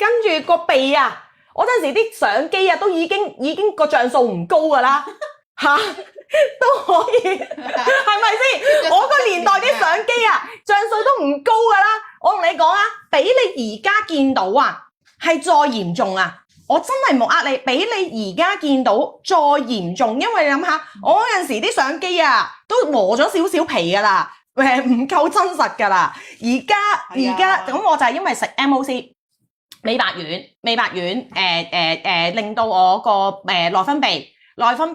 跟住個鼻啊，我陣時啲相機啊都已經個像素唔高㗎啦嚇，都可以係咪先？我個年代啲相機啊像素都唔高㗎啦，我同你講啊，比你而家見到啊係再嚴重啊！我真係冇呃你，比你而家見到再嚴重，因為你諗下，我嗰陣時啲相機啊都磨咗少少皮㗎啦，唔夠真實㗎啦。而家咁我就係因為食 MOC 美白丸，令到我個內分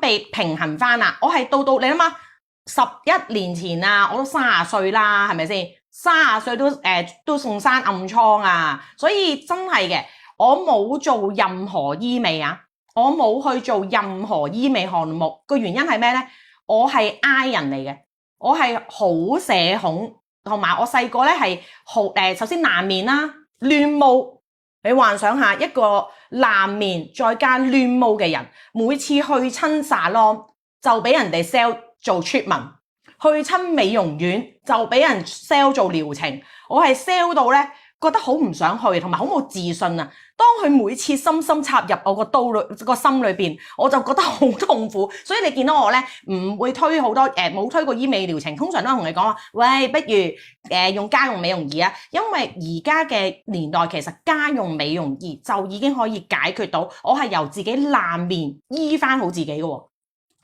泌平衡翻啦。我係到你諗下，11年前啊，我都30歲啦，係咪先？30歲都送生暗瘡啊，所以真係嘅。我冇做任何醫美啊，我冇去做任何醫美項目。個原因係咩呢？我係 I 人嚟嘅，我係好社恐，同埋我細個咧係首先爛面啦，亂毛。你幻想下一個爛面再加亂毛嘅人，每次去親salon就俾人哋 sell 做 treatment， 去親美容院就俾人 sell 做療程。我係 sell 到咧，覺得好唔想去，同埋好冇自信啊！當佢每次深深插入我個心裏邊，我就覺得好痛苦。所以你見到我咧，唔會推好多冇推過醫美療程，通常都係同你講話，喂，不如用家用美容儀啊！因為而家嘅年代其實家用美容儀就已經可以解決到，我係由自己爛面醫翻好自己嘅喎，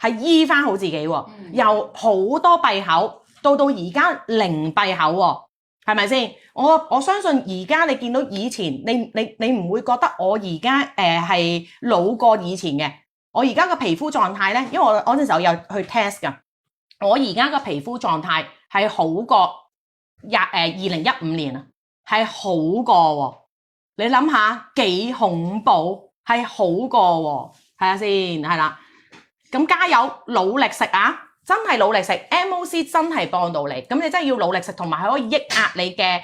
係醫翻好自己喎，由好多閉口到而家零閉口喎。係咪先？我相信而家你見到以前，你唔會覺得我而家係老過以前嘅。我而家嘅皮膚狀態咧，因為我嗰陣時候有去 test 㗎，我而家嘅皮膚狀態係好過2015年啊，係好過喎。你諗下幾恐怖，係好過喎。睇下先，係啦。咁加油，努力食啊！真係努力食 MOC 真係幫到你，咁你真係要努力食，同埋係可以抑壓你嘅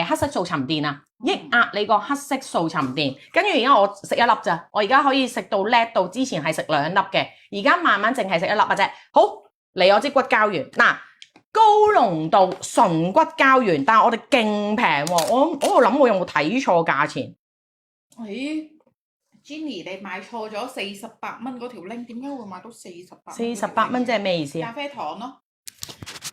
黑色素沉澱啊，抑壓你個黑色素沉澱。跟住而家我食1粒咋，我而家可以食到叻到之前係食2粒嘅，而家慢慢淨係食1粒嘅啫。好，嚟我支骨膠原嗱，高濃度純骨膠原，但係我哋勁平喎，我度諗我有冇睇錯價錢？咦？Jenny，你買錯咗48蚊嗰條 link， 點解會買到48蚊即係咩意思啊？咖啡糖咯，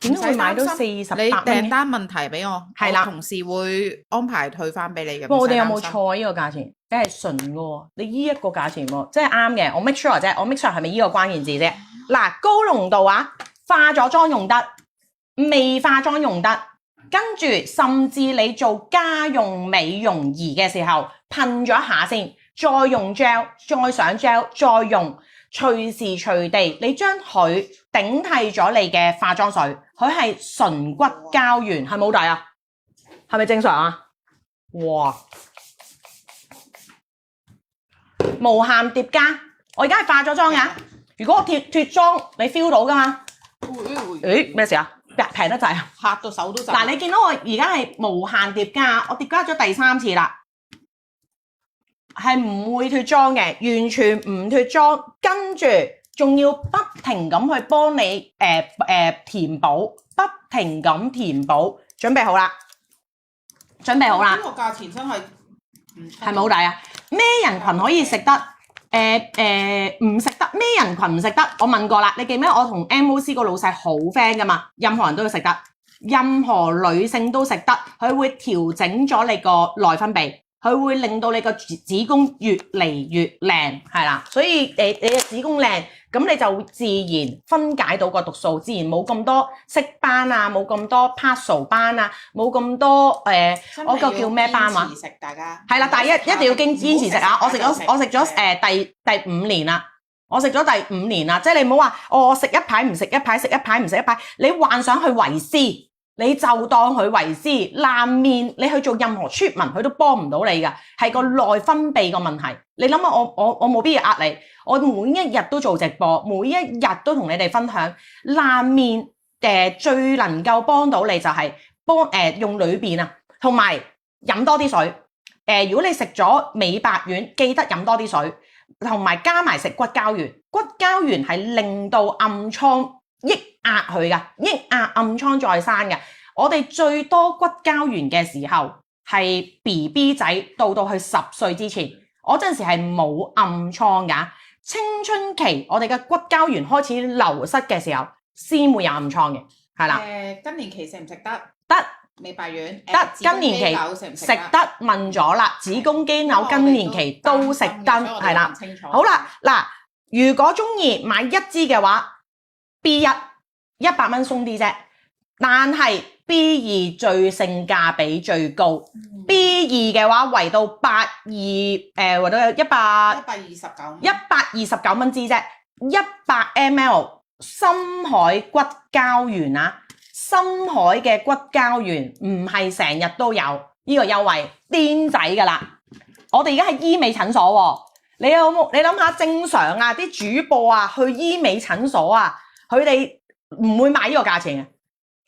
點解會買到48蚊？你訂單問題俾我，係啦，同事會安排退翻俾你嘅。我哋有冇錯呢個價錢？你係純嘅喎，你呢一個價錢喎，即係啱嘅。我 make sure 啫，我 make sure 係咪呢個關鍵字啫？嗱，高濃度啊，化咗妝用得，未化妝用得，跟住甚至你做家用美容儀嘅時候噴咗一下先。再用 gel， 再上 gel， 再用，隨時隨地你將佢頂替咗你嘅化妝水，佢係純骨膠原，係咪好大啊？係咪正常啊？哇！無限疊加，我而家係化咗妝㗎。如果我脫妝，你 feel 到㗎嘛？誒咩事啊？平得滯啊！嚇到手都震。嗱，你見到我而家係無限疊加，我疊加咗第3次啦。係唔會脫妝嘅，完全唔脫妝，跟住仲要不停咁去幫你填補，不停咁填補，準備好啦，呢個價錢真係係咪好抵啊？咩人群可以食得？唔食得？咩人群唔食得？我問過啦，你記唔記得我同 MOC 個老細好 friend 噶嘛？任何人都要食得，任何女性都食得，佢會調整咗你個內分泌。佢會令到你個子宮越嚟越靚，係啦，所以你嘅子宮靚，咁你就會自然分解到個毒素，自然冇咁多色斑啊，冇咁多 Paso 斑啊，冇咁多我個叫咩斑啊？食大家係啦，但係一定要堅持食啊！我食咗第5年啦，我食咗第5年啦，即係你唔好話我食一排唔食一排，食一排唔食一排，你幻想去維 C。你就當佢為師爛面，你去做任何 treatment，佢都幫唔到你㗎，係個內分泌個問題。你諗下，我冇必要壓你，我每一日都做直播，每一日都同你哋分享爛面最能夠幫到你就係用裏邊啊，同埋飲多啲水。如果你食咗美白丸，記得飲多啲水，同埋加埋食骨膠原。骨膠原係令到暗瘡抑壓佢㗎，抑壓暗瘡再生㗎。我哋最多骨膠原嘅時候係 BB 仔到去10歲之前，我陣時係冇暗瘡㗎。青春期我哋嘅骨膠原開始流失嘅時候，先會有暗瘡嘅，係啦。更年期食唔食得？得。美白丸得，更年期食得問咗啦，子宮肌瘤更年期都食得，係啦。好啦，嗱，如果中意買一支嘅話 ，B1 100蚊鬆啲啫，但係 B2 最性價比最高。B2 嘅話圍到圍到129蚊支啫，100ml 深海骨膠原啊！深海嘅骨膠原唔係成日都有呢個優惠，癲仔㗎啦！我哋而家係醫美診所喎，你有冇？你諗下正常啊，啲主播啊去醫美診所啊，佢哋唔會買呢個價錢嘅，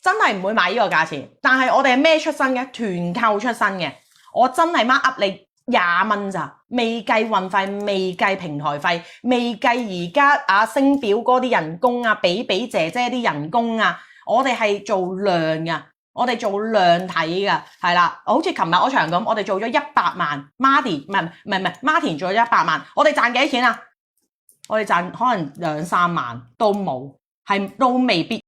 真係唔會買呢個價錢。但係我哋係咩出身嘅？團購出身嘅，我真係 mark up 你20蚊咋，未計運費，未計平台費，未計而家啊星表哥啲人工啊，比姐姐啲人工啊。我哋係做量㗎，我哋做量睇㗎，係啦。好似琴日我場咁，我哋做咗100萬 ，Martin 唔係 Martin 做咗100萬，我哋賺幾錢啊？我哋賺可能2-3萬都冇，係都未必